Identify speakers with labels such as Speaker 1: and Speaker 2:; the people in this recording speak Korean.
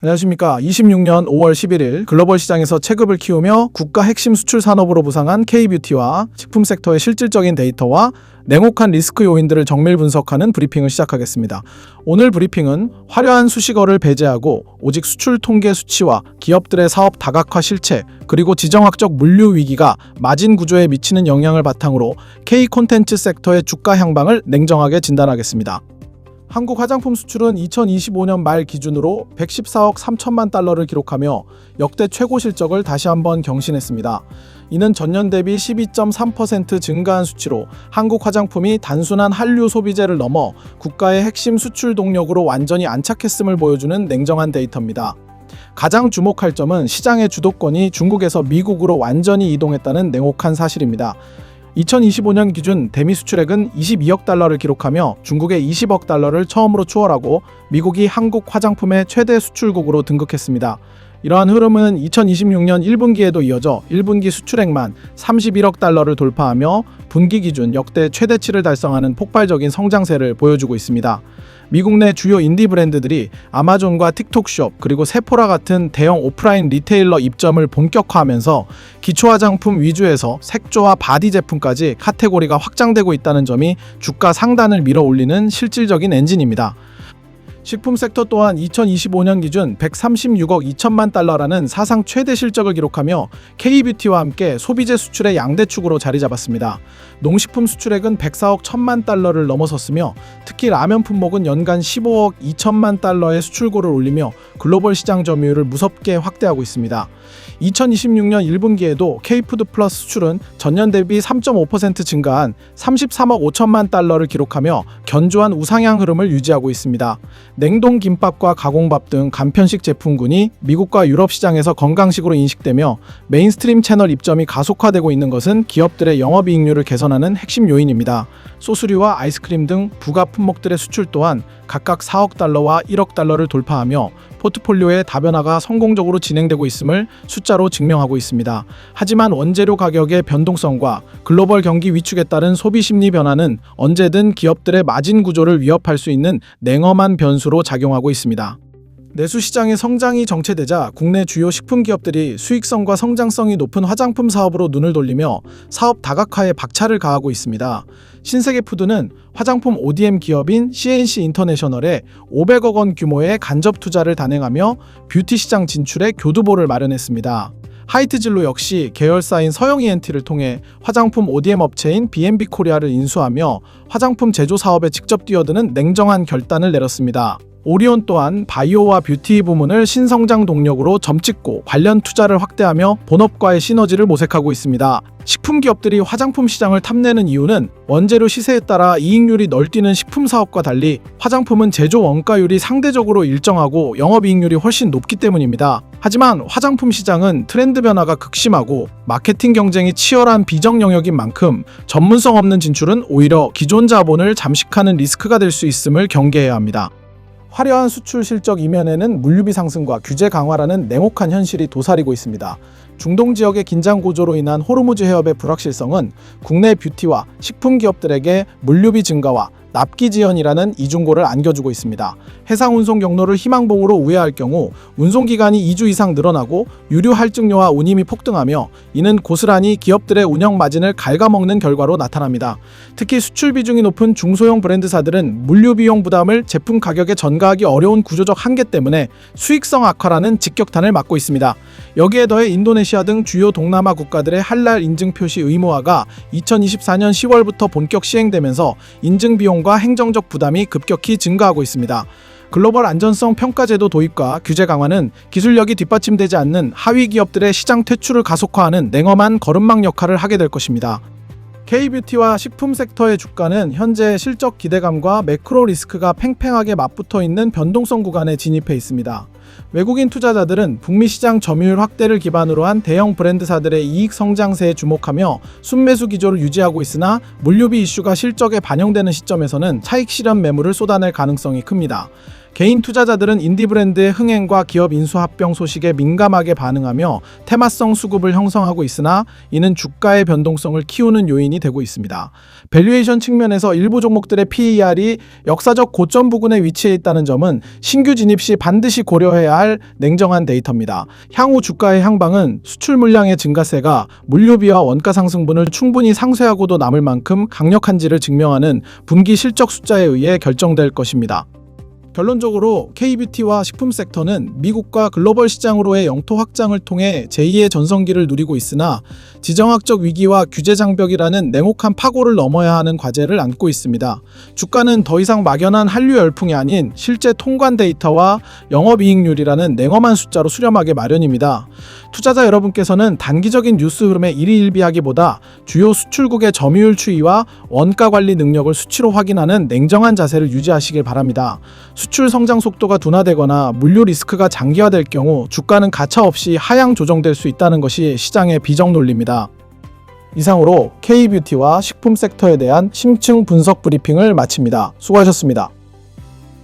Speaker 1: 안녕하십니까. 26년 5월 11일 글로벌 시장에서 체급을 키우며 국가 핵심 수출 산업으로 부상한 K뷰티와 식품 섹터의 실질적인 데이터와 냉혹한 리스크 요인들을 정밀 분석하는 브리핑을 시작하겠습니다. 오늘 브리핑은 화려한 수식어를 배제하고 오직 수출 통계 수치와 기업들의 사업 다각화 실체, 그리고 지정학적 물류 위기가 마진 구조에 미치는 영향을 바탕으로 K 콘텐츠 섹터의 주가 향방을 냉정하게 진단하겠습니다. 한국 화장품 수출은 2025년 말 기준으로 114억 3천만 달러를 기록하며 역대 최고 실적을 다시 한번 경신했습니다. 이는 전년 대비 12.3% 증가한 수치로 한국 화장품이 단순한 한류 소비재를 넘어 국가의 핵심 수출 동력으로 완전히 안착했음을 보여주는 냉정한 데이터입니다. 가장 주목할 점은 시장의 주도권이 중국에서 미국으로 완전히 이동했다는 냉혹한 사실입니다. 2025년 기준 대미 수출액은 22억 달러를 기록하며 중국의 20억 달러를 처음으로 추월하고 미국이 한국 화장품의 최대 수출국으로 등극했습니다. 이러한 흐름은 2026년 1분기에도 이어져 1분기 수출액만 31억 달러를 돌파하며 분기 기준 역대 최대치를 달성하는 폭발적인 성장세를 보여주고 있습니다. 미국 내 주요 인디 브랜드들이 아마존과 틱톡숍 그리고 세포라 같은 대형 오프라인 리테일러 입점을 본격화하면서 기초화장품 위주에서 색조와 바디 제품까지 카테고리가 확장되고 있다는 점이 주가 상단을 밀어올리는 실질적인 엔진입니다. 식품 섹터 또한 2025년 기준 136억 2천만 달러라는 사상 최대 실적을 기록하며 K뷰티와 함께 소비재 수출의 양대축으로 자리 잡았습니다. 농식품 수출액은 104억 1천만 달러를 넘어섰으며 특히 라면 품목은 연간 15억 2천만 달러의 수출고를 올리며 글로벌 시장 점유율을 무섭게 확대하고 있습니다. 2026년 1분기에도 K푸드 플러스 수출은 전년 대비 3.5% 증가한 33억 5천만 달러를 기록하며 견조한 우상향 흐름을 유지하고 있습니다. 냉동 김밥과 가공밥 등 간편식 제품군이 미국과 유럽 시장에서 건강식으로 인식되며 메인스트림 채널 입점이 가속화되고 있는 것은 기업들의 영업이익률을 개선하는 핵심 요인입니다. 소스류와 아이스크림 등 부가 품목들의 수출 또한 각각 4억 달러와 1억 달러를 돌파하며 포트폴리오의 다변화가 성공적으로 진행되고 있음을 숫자로 증명하고 있습니다. 하지만 원재료 가격의 변동성과 글로벌 경기 위축에 따른 소비 심리 변화는 언제든 기업들의 마진 구조를 위협할 수 있는 냉엄한 변수로 작용하고 있습니다. 내수 시장의 성장이 정체되자 국내 주요 식품 기업들이 수익성과 성장성이 높은 화장품 사업으로 눈을 돌리며 사업 다각화에 박차를 가하고 있습니다. 신세계푸드는 화장품 ODM 기업인 CNC 인터내셔널에 500억 원 규모의 간접 투자를 단행하며 뷰티 시장 진출에 교두보를 마련했습니다. 하이트진로 역시 계열사인 서영 ENT를 통해 화장품 ODM 업체인 B&B 코리아를 인수하며 화장품 제조 사업에 직접 뛰어드는 냉정한 결단을 내렸습니다. 오리온 또한 바이오와 뷰티 부문을 신성장 동력으로 점찍고 관련 투자를 확대하며 본업과의 시너지를 모색하고 있습니다. 식품 기업들이 화장품 시장을 탐내는 이유는 원재료 시세에 따라 이익률이 널뛰는 식품 사업과 달리 화장품은 제조 원가율이 상대적으로 일정하고 영업이익률이 훨씬 높기 때문입니다. 하지만 화장품 시장은 트렌드 변화가 극심하고 마케팅 경쟁이 치열한 비정 영역인 만큼 전문성 없는 진출은 오히려 기존 자본을 잠식하는 리스크가 될 수 있음을 경계해야 합니다. 화려한 수출 실적 이면에는 물류비 상승과 규제 강화라는 냉혹한 현실이 도사리고 있습니다. 중동 지역의 긴장 고조로 인한 호르무즈 해협의 불확실성은 국내 뷰티와 식품 기업들에게 물류비 증가와 납기 지연이라는 이중고를 안겨주고 있습니다. 해상 운송 경로를 희망봉으로 우회할 경우 운송 기간이 2주 이상 늘어나고 유류 할증료와 운임이 폭등하며 이는 고스란히 기업들의 운영 마진을 갉아먹는 결과로 나타납니다. 특히 수출 비중이 높은 중소형 브랜드사들은 물류 비용 부담을 제품 가격에 전가하기 어려운 구조적 한계 때문에 수익성 악화라는 직격탄을 맞고 있습니다. 여기에 더해 인도네시아 등 주요 동남아 국가들의 할랄 인증 표시 의무화가 2024년 10월부터 본격 시행되면서 인증 비용 과 행정적 부담이 급격히 증가하고 있습니다. 글로벌 안전성 평가제도 도입과 규제 강화는 기술력이 뒷받침되지 않는 하위 기업들의 시장 퇴출을 가속화하는 냉엄한 거름막 역할을 하게 될 것입니다. K뷰티와 식품 섹터의 주가는 현재 실적 기대감과 매크로 리스크가 팽팽하게 맞붙어 있는 변동성 구간에 진입해 있습니다. 외국인 투자자들은 북미 시장 점유율 확대를 기반으로 한 대형 브랜드사들의 이익 성장세에 주목하며 순매수 기조를 유지하고 있으나 물류비 이슈가 실적에 반영되는 시점에서는 차익 실현 매물을 쏟아낼 가능성이 큽니다. 개인 투자자들은 인디 브랜드의 흥행과 기업 인수 합병 소식에 민감하게 반응하며 테마성 수급을 형성하고 있으나 이는 주가의 변동성을 키우는 요인이 되고 있습니다. 밸류에이션 측면에서 일부 종목들의 PER이 역사적 고점 부근에 위치해 있다는 점은 신규 진입 시 반드시 고려해야 할 냉정한 데이터입니다. 향후 주가의 향방은 수출 물량의 증가세가 물류비와 원가 상승분을 충분히 상쇄하고도 남을 만큼 강력한지를 증명하는 분기 실적 숫자에 의해 결정될 것입니다. 결론적으로 K뷰티와 식품 섹터는 미국과 글로벌 시장으로의 영토 확장을 통해 제2의 전성기를 누리고 있으나 지정학적 위기와 규제 장벽이라는 냉혹한 파고를 넘어야 하는 과제를 안고 있습니다. 주가는 더 이상 막연한 한류 열풍이 아닌 실제 통관 데이터와 영업이익률이라는 냉엄한 숫자로 수렴하게 마련입니다. 투자자 여러분께서는 단기적인 뉴스 흐름에 일희일비하기보다 주요 수출국의 점유율 추이와 원가 관리 능력을 수치로 확인하는 냉정한 자세를 유지하시길 바랍니다. 수출 성장 속도가 둔화되거나 물류 리스크가 장기화될 경우 주가는 가차없이 하향 조정될 수 있다는 것이 시장의 비정 논리입니다. 이상으로 K뷰티와 식품 섹터에 대한 심층 분석 브리핑을 마칩니다. 수고하셨습니다.